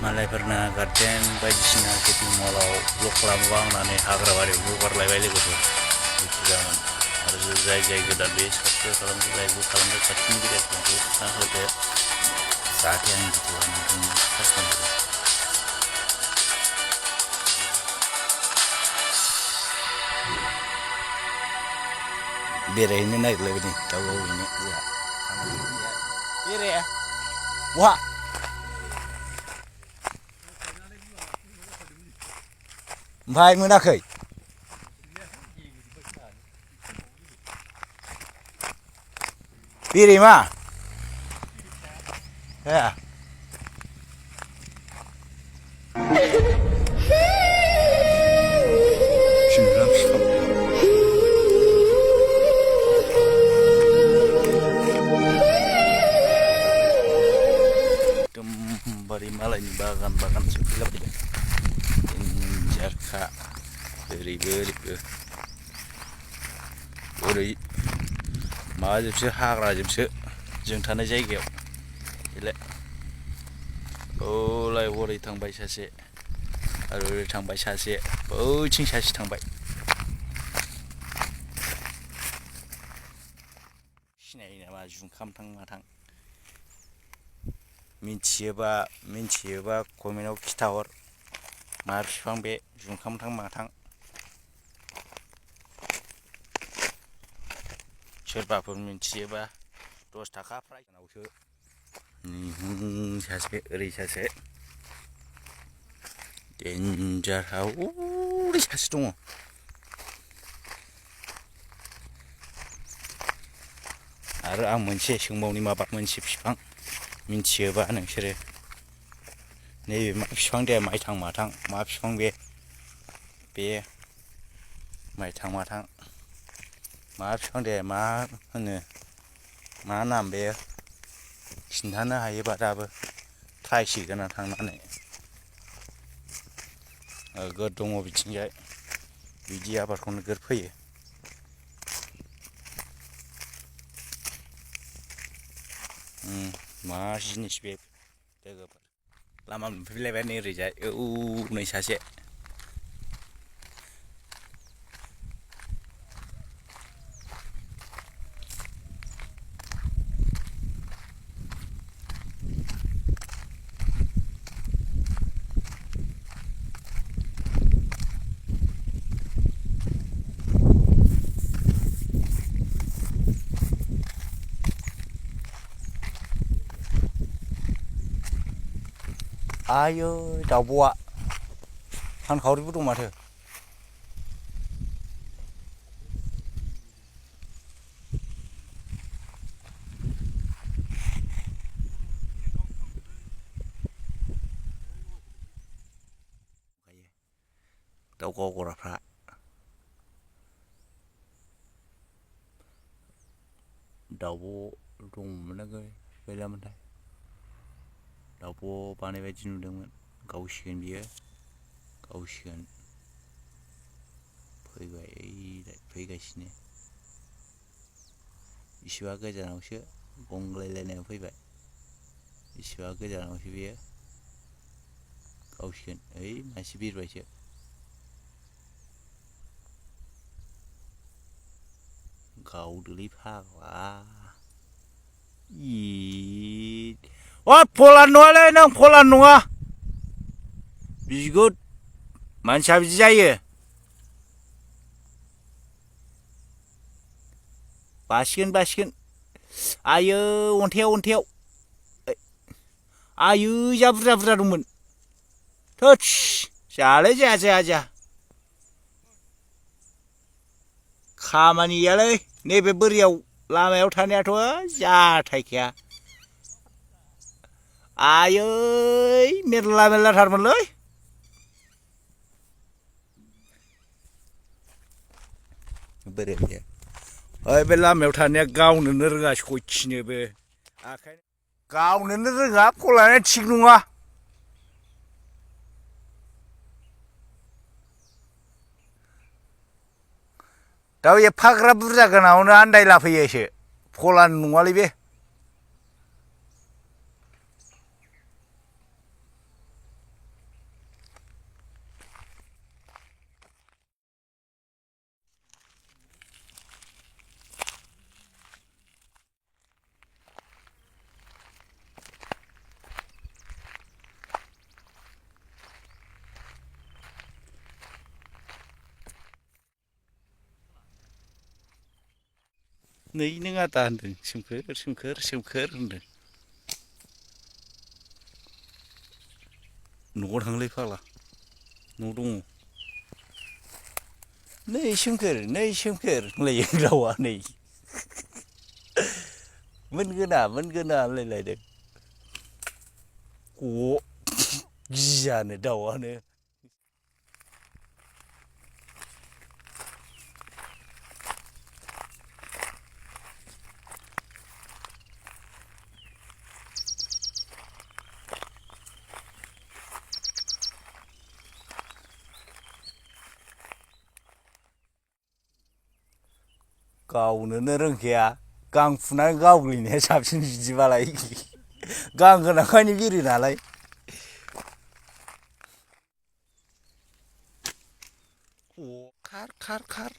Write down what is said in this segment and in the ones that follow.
मालायफोरना garden बायदिसिना shopping मलाव block खालामोबा आंनानै हाग्राबारियाव हगारलायबाय लोगोफोर दुखु जागोन आरो जाय गोदान बे साबस्क्राइब खालामदो लाइकबो खालामदो खाथिनि भिडिअफोरखौ थुना होदो जाहाथे आंनि भिडिअआ नोंथांनि फार्स्ट नाम्बाराव बेरायहैनो नागिरलायबाय नै दाउ गावहैनो जोंहा बेराया बहा ओमफ्राय मोनाखै बेरे मा ए फिनलां फिफां एकदमबारे मालायनि बागानसो फैलाबायदों देन्जारखा ओरैबो ओरै माबाजोबसो हाग्राजोबसो जों थानाय जायगायाव बेलाय औलाय हरै थांबाय सासे आरो ओरै थांबाय सासे बैथिं सासे थांबाय सिनायो नामा जुंखामथां माथां मिन्थियोबा कमेन्टआव खिथाहर मा बिफां बे जुंखामथां माथां सोरबाफोर मिन्थियोबा 10 थाखा प्राइजनावसो सासे ओरै सासे डेन्जार हौरै सासे दङ आरो आं मोनसे सोंबावनि माबा मोनसे बिफां मिन्थियोबा नोंसोरो नैबे मा बिफां दे माइथां माथां मा बिफां बे माइथां माथां मा बिफां दे मा होनो मा नाम बे खिन्थानो हायोबा दाबो ट्रायसिगोन आं थांनानै नोगोद दङ बिथिंजाय बिदि आबादखौ नोगोद फैयो मा जिनिस बे लोगोफोर लामा मोनफैलायबाय नै ओरैजाय नै सासे आयै दाउब'आ फानखावरिबो दं माथो दाउ गावग्राफ्रा दाउब' दंमोन ना गैलामोनथाय दाउब' बानाय बायदि नुदोंमोन गावसिगोन बियो गावसिगोन फैगासिनो इसिबा गोजानावसो गंग्लायलायनायाव फैबाय इसिबा गोजानावसो बियो गावसिगोन ओइ मासे बिरबायसो गावदोलै फाग्ला फलान नङालै नों फलान नङा बिगुद मानसिया बिदि जायो बासिगोन आयै अन्थायाव आयै जा बुरजा दंमोन थोस जायालै जाया खामानि गैयालै नैबे बोरियाव लामायाव थानायाथ' जाथायखाया आयै मेरलाथारमोनलै बोरै ओइ बे लामायाव थानाया गावनोनो रोङा सयथिनोबो आखाय गावनोनो रोङा फलाना थिग नङा दाउ एफाग्राब बुरजा गोनाङावनो आन्दायलाफैयोसो फलान नङालै बे नै नों आदा होनदों सोमखोर सोमखोर सोमखोर होनदों न'आव थांलै फाग्ला न' दङ नै सोमखोर होनलायो दाउआ नै मोनगोना होनलायलायदों गियानो दाउआनो गावनोनो रोंखाया गां फुनानै गावग्लिनाया साबसिन बिदिबालाय गां गोनांखायनो बिरो नालाय खार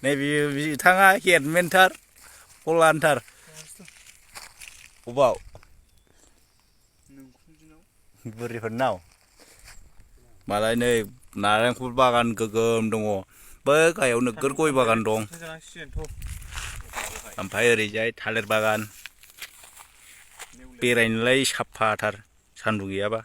नैबे बिथाङा हेडमेनथार कलानथार अबाव बुरिफोरनाव मालाय नै नारेंखल बागान गोगोम दङ बै गाहायाव नोगोर गय बागान दं ओमफ्राय ओरैजाय थालिर बागान बेरायनोलाय साफाथार सान्दुं गैयाबा